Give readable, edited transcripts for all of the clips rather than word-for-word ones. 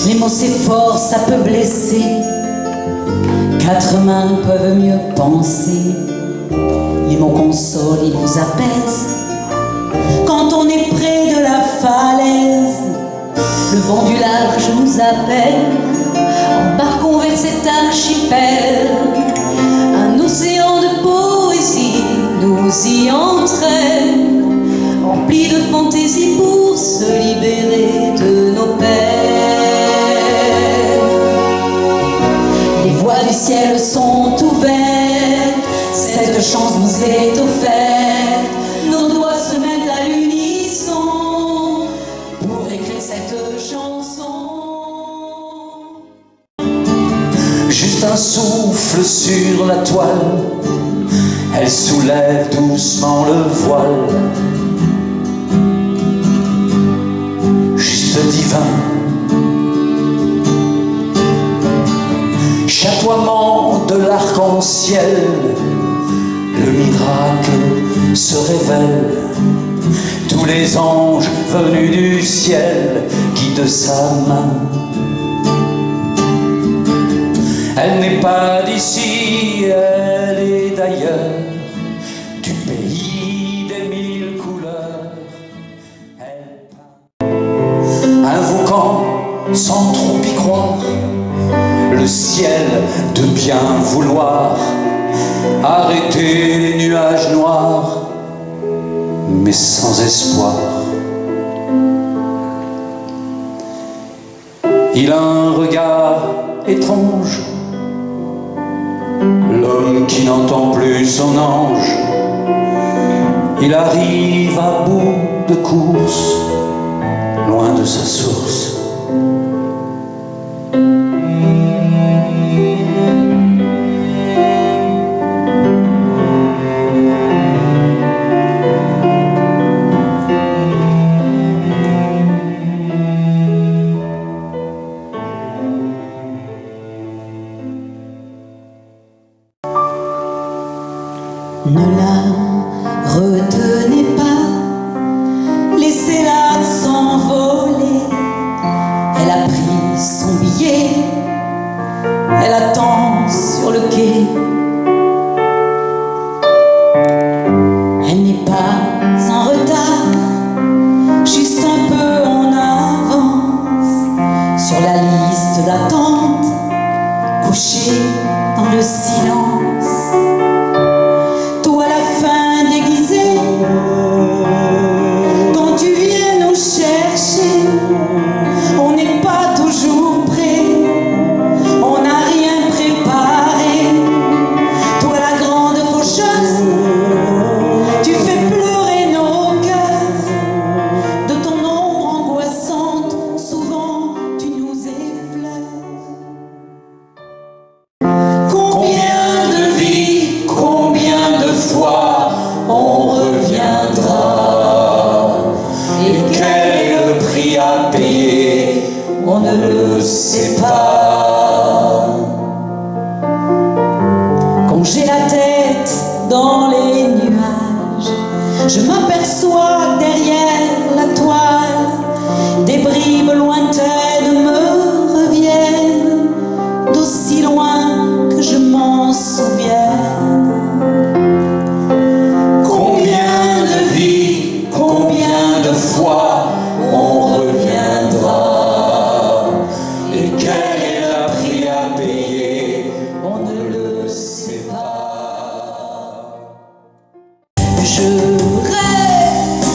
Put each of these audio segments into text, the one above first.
Les mots c'est fort, ça peut blesser. Quatre mains peuvent mieux penser. Les mots consolent, ils vous apaisent. Quand on est près de la falaise, le vent du large nous appelle. Embarquons vers cet archipel. Un océan de poésie nous y entraîne, rempli de fantaisie pour se libérer de nos peines. Les voies du ciel sont ouvertes, cette chance nous est offerte. Nos doigts se mettent à l'unisson pour écrire cette chanson. Juste un souffle sur la toile, elle soulève doucement le voile. Juste divin, chatoiement de l'arc-en-ciel, le miracle se révèle. Tous les anges venus du ciel guident sa main. Elle n'est pas d'ici, elle est d'ailleurs, du pays des mille couleurs. Elle peint, invoquant sans trop y croire le ciel de bien vouloir arrêter les nuages noirs, mais sans espoir. Il a un regard étrange, l'homme qui n'entend plus son ange. Il arrive à bout de course, loin de sa source. Ne la retenez pas, laissez-la s'envoler. Elle a pris son billet, elle attend sur le quai. Elle n'est pas en retard, juste un peu en avance sur la liste d'attente, couchée dans le silence. Quand tu viens nous chercher, on n'est pas toujours prêt, on n'a rien préparé. Toi la grande faucheuse, tu fais pleurer nos cœurs. De ton ombre angoissante, souvent tu nous effleures. Combien de vies, combien de fois on reviendra, et quel est le prix à payer, on ne le sait pas. Quand j'ai la tête dans les nuages, je m'aperçois derrière la toile, des bribes lointaines me reviennent, d'aussi loin que je m'en souvienne. Fois on reviendra, et quel est le prix à payer, on ne le sait pas. Je rêve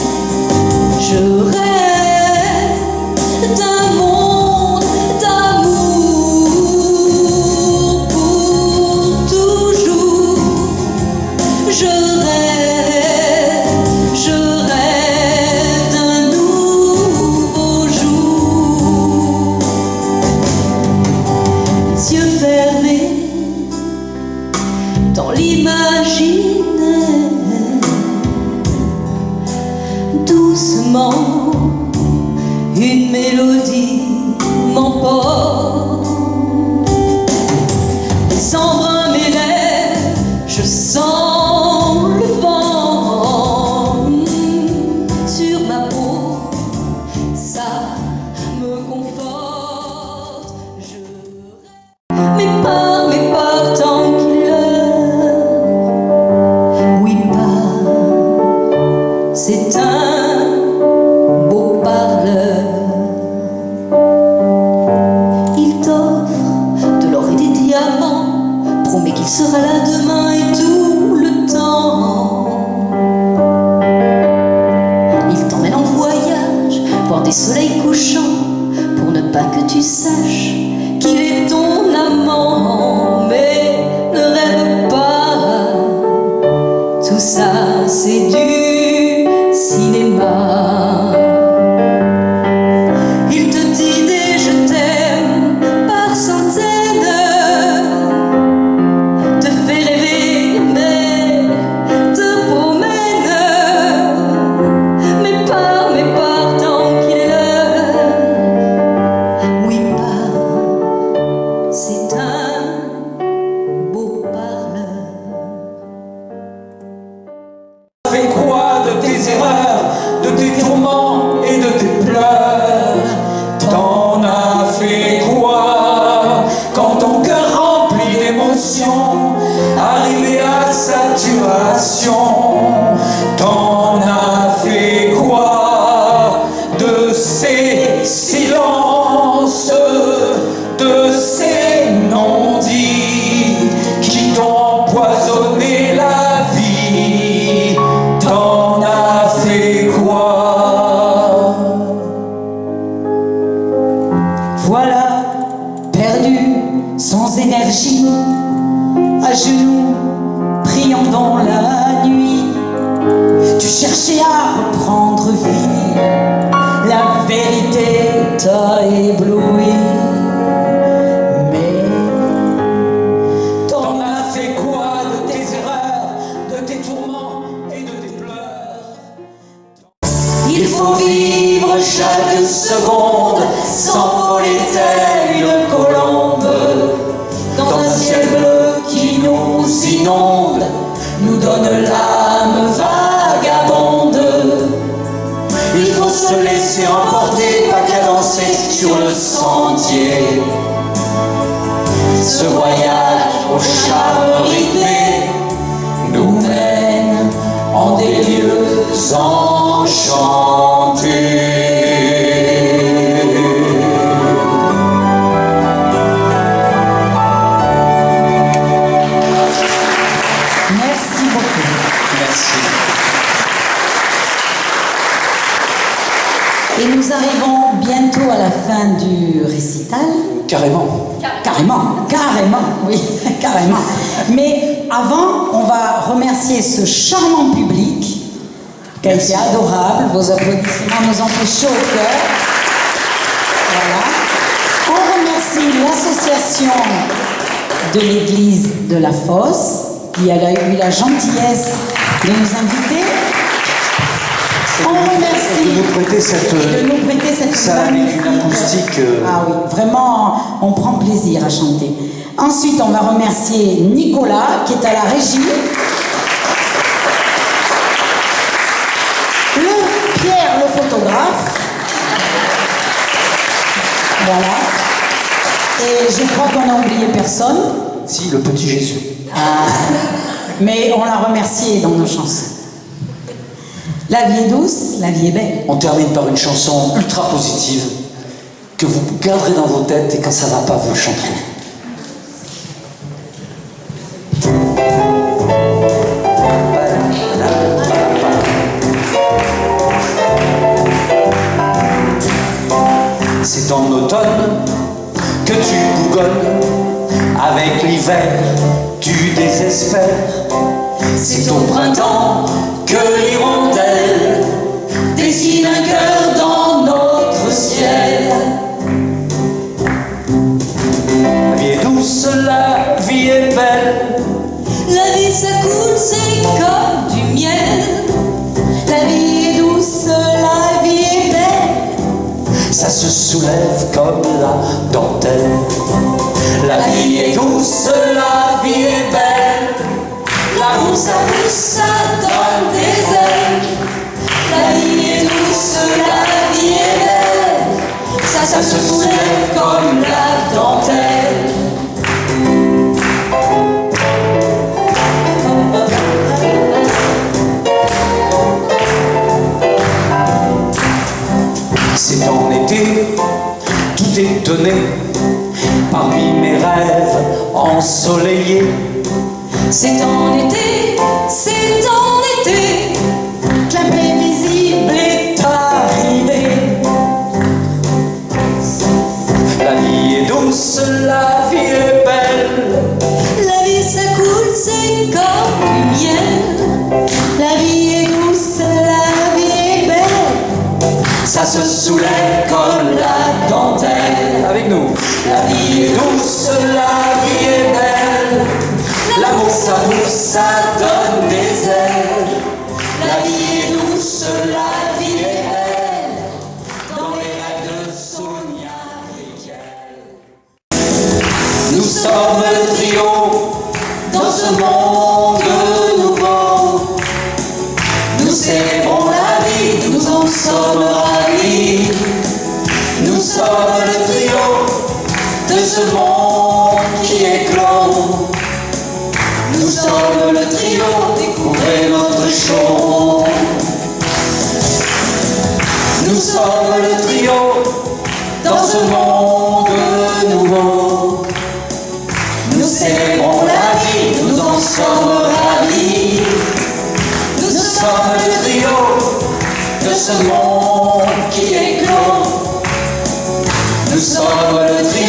tu saches qu'il est ton amant, mais ne rêve pas, tout ça c'est du cinéma. Il te dit des je t'aime par centaines, te fait rêver mais te promène, mais pars tant qu'il est l'heure. Oui, pars, c'est un beau parleur. Fais quoi de tes erreurs, de tes tourments et de tes pleurs? T'en as fait quoi quand ton cœur rempli d'émotions, arrivé à saturation? T'en as fait quoi de ces silences, de ces non-dits qui t'ont empoisonné la vie? T'en as fait quoi? Voilà, perdu, sans énergie, à genoux, priant dans la nuit. Tu cherchais à reprendre vie, la vérité t'a ébloui. Mais T'en as fait quoi de tes erreurs, de tes tourments et de tes pleurs? il faut vivre chaque seconde, s'envoler telle une colombe, dans un ciel bleu qui nous inonde, nous donne l'âme vagabonde. Il faut se laisser emporter, pas qu'à danser sur le sentier. Ce voyage au charme rythmé nous mène en des lieux enchantés. Merci beaucoup. Merci. Et nous arrivons bientôt à la fin du récital. Carrément. Carrément, oui, carrément. Mais avant, on va remercier ce charmant public qui a été adorable. Vos applaudissements nous ont fait chaud au cœur. Voilà. On remercie l'association de l'église de la Fosse qui a eu la gentillesse de nous inviter. On remercie de nous prêter cette salle avec une acoustique. Ah oui, vraiment, on prend plaisir à chanter. Ensuite, on va remercier Nicolas qui est à la régie. Pierre, le photographe. Voilà. Et je crois qu'on n'a oublié personne. Si, le petit Jésus. Ah, mais on l'a remercié dans nos chansons. La vie est douce, la vie est belle. On termine par une chanson ultra positive que vous garderez dans vos têtes et quand ça va pas, vous le chanterez. C'est en automne que tu bougonnes, avec l'hiver tu désespères. C'est au printemps que l'hirondelle dessine un cœur dans notre ciel. La vie est douce, la vie est belle. La vie ça coule, c'est comme du miel. La vie est douce, la vie est belle. Ça se soulève comme la dentelle. La vie est douce, la vie est belle. L'amour ça pousse, ça donne des ailes. La vie est douce, la vie est belle. Ça se soulève comme la dentelle. C'est en été, tout est donné, parmi mes rêves ensoleillés. C'est en été, que l'imprévisible est arrivé. douce, la vie est belle. La vie ça coule, c'est comme du miel. La vie est douce, la vie est belle. Ça se soulève comme la dentelle. Avec nous. La vie est douce, la vie est belle. L'amour ça pousse, ça donne des ailes. La vie est douce, la vie est belle. Dans les rêves de Sonia Riquel. Nous sommes le trio dans ce monde nouveau. Nous célébrons la vie, nous en sommes ravis. Nous sommes le trio de ce monde qui éclot. Nous sommes le trio, découvrez notre show. Nous sommes le trio dans ce monde nouveau. Nous célébrons la vie, nous en sommes ravis. Nous sommes le trio de ce monde qui éclot. Nous sommes le trio